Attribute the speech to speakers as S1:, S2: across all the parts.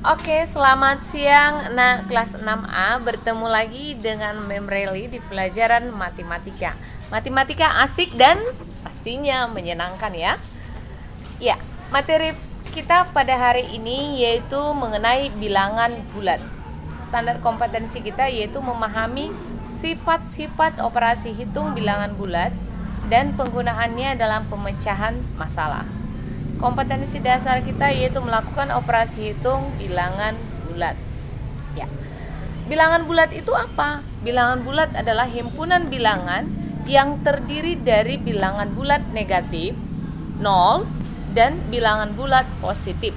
S1: Oke, selamat siang anak kelas 6A. Bertemu lagi dengan Mem Reli di pelajaran matematika. Matematika asik dan pastinya menyenangkan ya. Ya, materi kita pada hari ini yaitu mengenai bilangan bulat. Standar kompetensi kita yaitu memahami sifat-sifat operasi hitung bilangan bulat dan penggunaannya dalam pemecahan masalah. Kompetensi dasar kita yaitu melakukan operasi hitung bilangan bulat. Ya. Bilangan bulat itu apa? Bilangan bulat adalah himpunan bilangan yang terdiri dari bilangan bulat negatif, 0, dan bilangan bulat positif.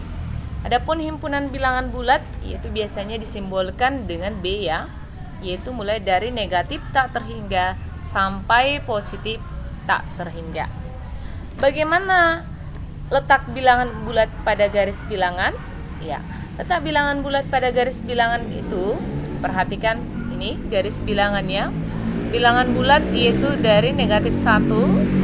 S1: Adapun himpunan bilangan bulat yaitu biasanya disimbolkan dengan B ya, yaitu mulai dari negatif tak terhingga sampai positif tak terhingga. Bagaimana letak bilangan bulat pada garis bilangan? Ya, letak bilangan bulat pada garis bilangan itu, perhatikan ini garis bilangannya. Bilangan bulat yaitu dari negatif 1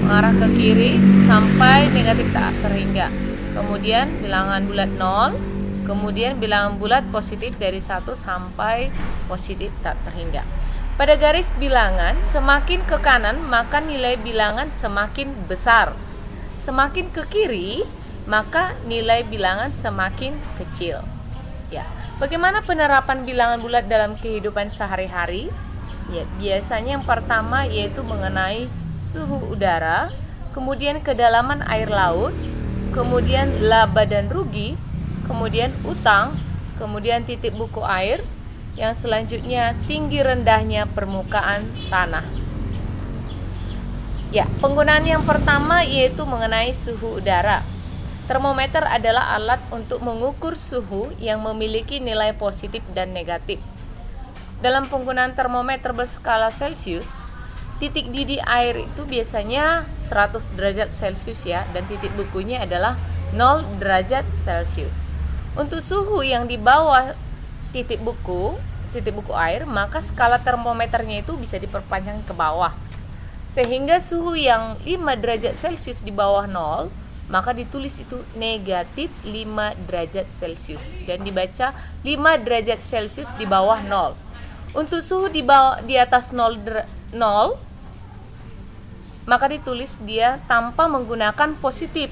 S1: mengarah ke kiri sampai negatif tak terhingga. Kemudian bilangan bulat 0, kemudian bilangan bulat positif dari 1 sampai positif tak terhingga. Pada garis bilangan semakin ke kanan maka nilai bilangan semakin besar. Semakin ke kiri, maka nilai bilangan semakin kecil. Ya, bagaimana penerapan bilangan bulat dalam kehidupan sehari-hari? Ya, biasanya yang pertama yaitu mengenai suhu udara, kemudian kedalaman air laut, kemudian laba dan rugi, kemudian utang, kemudian titik buku air, yang selanjutnya tinggi rendahnya permukaan tanah. Ya, penggunaan yang pertama yaitu mengenai suhu udara. Termometer adalah alat untuk mengukur suhu yang memiliki nilai positif dan negatif. Dalam penggunaan termometer berskala Celcius, titik didih air itu biasanya 100 derajat Celcius ya, dan titik bukunya adalah 0 derajat Celcius. Untuk suhu yang di bawah titik buku air, maka skala termometernya itu bisa diperpanjang ke bawah. Sehingga suhu yang 5 derajat Celcius di bawah 0, maka ditulis itu negatif 5 derajat Celcius dan dibaca 5 derajat Celcius di bawah 0. Untuk suhu di atas 0, maka ditulis dia tanpa menggunakan positif.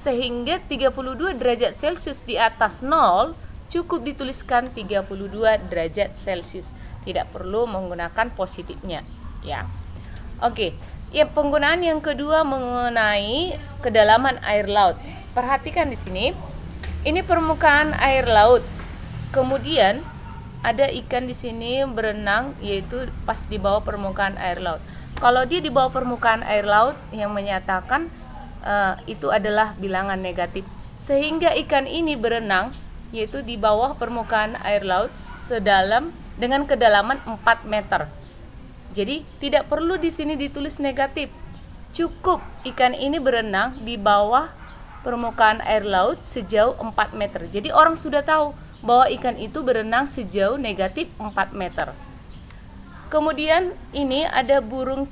S1: Sehingga 32 derajat Celcius di atas 0 cukup dituliskan 32 derajat Celcius. Tidak perlu menggunakan positifnya, ya. Oke, ya, penggunaan yang kedua mengenai kedalaman air laut. Perhatikan di sini. Ini permukaan air laut. Kemudian ada ikan di sini berenang yaitu pas di bawah permukaan air laut. Kalau dia di bawah permukaan air laut yang menyatakan itu adalah bilangan negatif. Sehingga ikan ini berenang yaitu di bawah permukaan air laut dengan kedalaman 4 meter. Jadi tidak perlu di sini ditulis negatif. Cukup ikan ini berenang di bawah permukaan air laut sejauh 4 meter. Jadi orang sudah tahu bahwa ikan itu berenang sejauh negatif 4 meter. Kemudian ini ada burung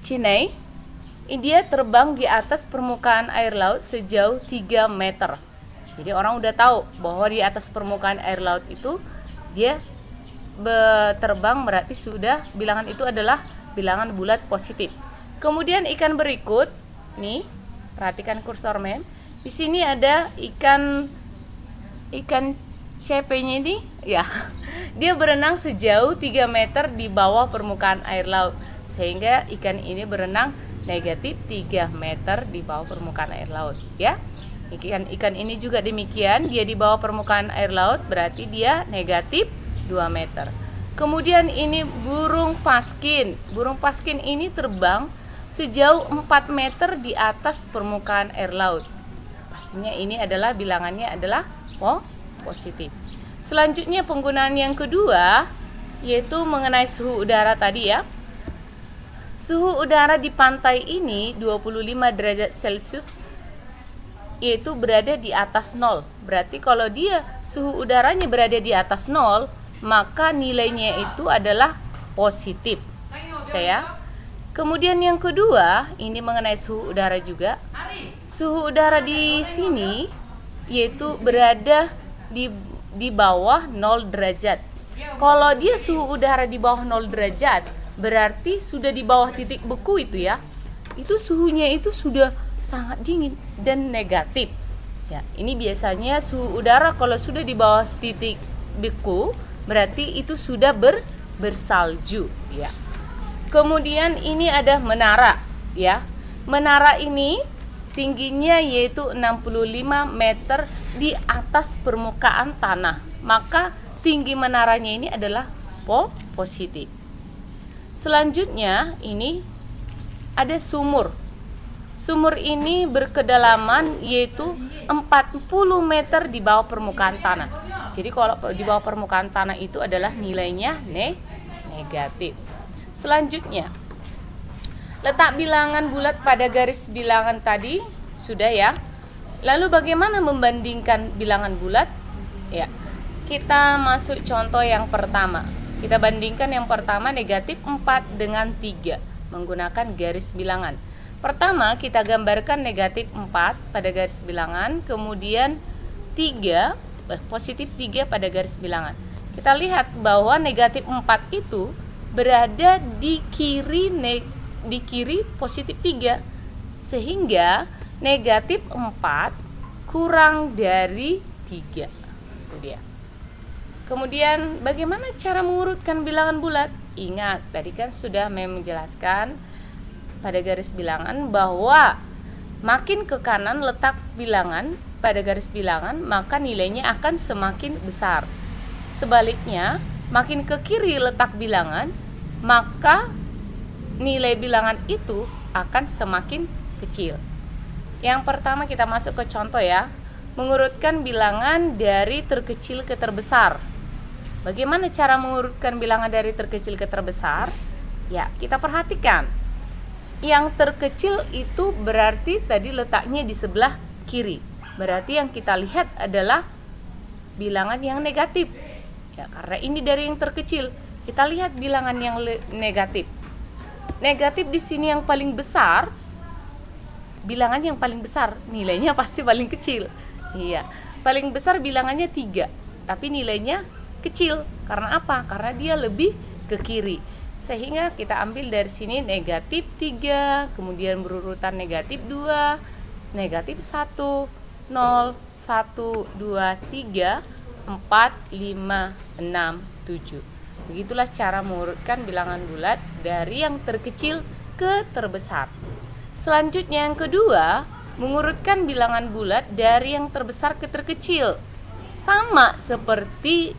S1: cinei. Dia terbang di atas permukaan air laut sejauh 3 meter. Jadi orang udah tahu bahwa di atas permukaan air laut itu dia terbang, berarti sudah bilangan itu adalah bilangan bulat positif. Kemudian ikan berikut, nih, perhatikan kursor Mem. Di sini ada ikan CP-nya ini, ya. Dia berenang sejauh 3 meter di bawah permukaan air laut. Sehingga ikan ini berenang negatif 3 meter di bawah permukaan air laut, ya. Ikan ini juga demikian, dia di bawah permukaan air laut, berarti dia negatif 2 meter. Kemudian ini burung paskin. Burung paskin ini terbang sejauh 4 meter di atas permukaan air laut. Pastinya ini adalah bilangannya adalah positif. Selanjutnya penggunaan yang kedua yaitu mengenai suhu udara tadi ya. Suhu udara di pantai ini 25 derajat Celcius yaitu berada di atas 0. Berarti kalau dia suhu udaranya berada di atas 0, maka nilainya itu adalah positif. Kemudian yang kedua, ini mengenai suhu udara juga. Suhu udara di sini yaitu berada di bawah 0 derajat. Kalau dia suhu udara di bawah 0 derajat, berarti sudah di bawah titik beku itu ya. Itu suhunya itu sudah sangat dingin dan negatif. Ya, ini biasanya suhu udara kalau sudah di bawah titik beku, berarti itu sudah bersalju ya. Kemudian ini ada menara ya. Menara ini tingginya yaitu 65 meter di atas permukaan tanah. Maka tinggi menaranya ini adalah positif. Selanjutnya ini ada sumur. Sumur ini berkedalaman yaitu 40 meter di bawah permukaan tanah. Jadi kalau di bawah permukaan tanah itu adalah nilainya negatif. Selanjutnya, letak bilangan bulat pada garis bilangan tadi sudah ya. Lalu bagaimana membandingkan bilangan bulat? Ya, kita masuk contoh yang pertama. Kita bandingkan yang pertama negatif 4 dengan 3 menggunakan garis bilangan. Pertama kita gambarkan negatif 4 pada garis bilangan, kemudian positif 3 pada garis bilangan. Kita lihat bahwa negatif 4 itu berada di kiri positif 3, sehingga negatif 4 kurang dari 3. Itu dia. Kemudian bagaimana cara mengurutkan bilangan bulat? Ingat, tadi kan sudah menjelaskan pada garis bilangan bahwa makin ke kanan letak bilangan pada garis bilangan, maka nilainya akan semakin besar. Sebaliknya, makin ke kiri letak bilangan, maka nilai bilangan itu akan semakin kecil. Yang pertama kita masuk ke contoh ya. Mengurutkan bilangan dari terkecil ke terbesar. Bagaimana cara mengurutkan bilangan dari terkecil ke terbesar? Ya, kita perhatikan. Yang terkecil itu berarti tadi letaknya di sebelah kiri. Berarti yang kita lihat adalah bilangan yang negatif. Ya, karena ini dari yang terkecil. Kita lihat bilangan yang negatif. Negatif di sini yang paling besar. Bilangan yang paling besar, nilainya pasti paling kecil. Iya, paling besar bilangannya 3, tapi nilainya kecil. Karena apa? Karena dia lebih ke kiri. Sehingga kita ambil dari sini negatif 3, kemudian berurutan negatif 2, negatif 1, 0, 1, 2, 3, 4, 5, 6, 7. Begitulah cara mengurutkan bilangan bulat dari yang terkecil ke terbesar. Selanjutnya yang kedua, mengurutkan bilangan bulat dari yang terbesar ke terkecil. Sama seperti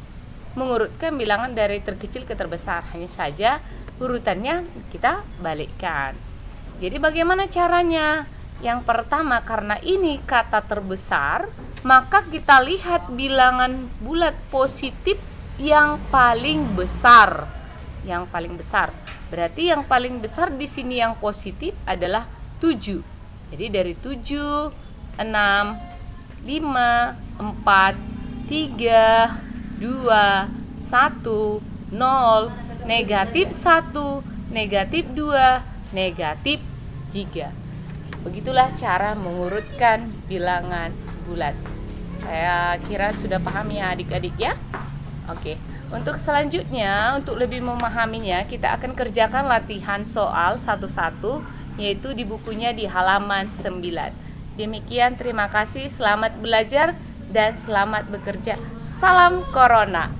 S1: mengurutkan bilangan dari terkecil ke terbesar, hanya saja urutannya kita balikkan. Jadi bagaimana caranya? Yang pertama, karena ini kata terbesar, maka kita lihat bilangan bulat positif yang paling besar. Yang paling besar. Berarti yang paling besar di sini yang positif adalah 7. Jadi dari 7, 6, 5, 4, 3, 2, 1, 0, negatif 1, negatif 2, negatif 3. Begitulah cara mengurutkan bilangan bulat. Saya kira sudah paham ya adik-adik ya. Oke, untuk selanjutnya, untuk lebih memahaminya, kita akan kerjakan latihan soal satu-satu, yaitu di bukunya di halaman 9. Demikian, terima kasih, selamat belajar dan selamat bekerja. Salam Corona.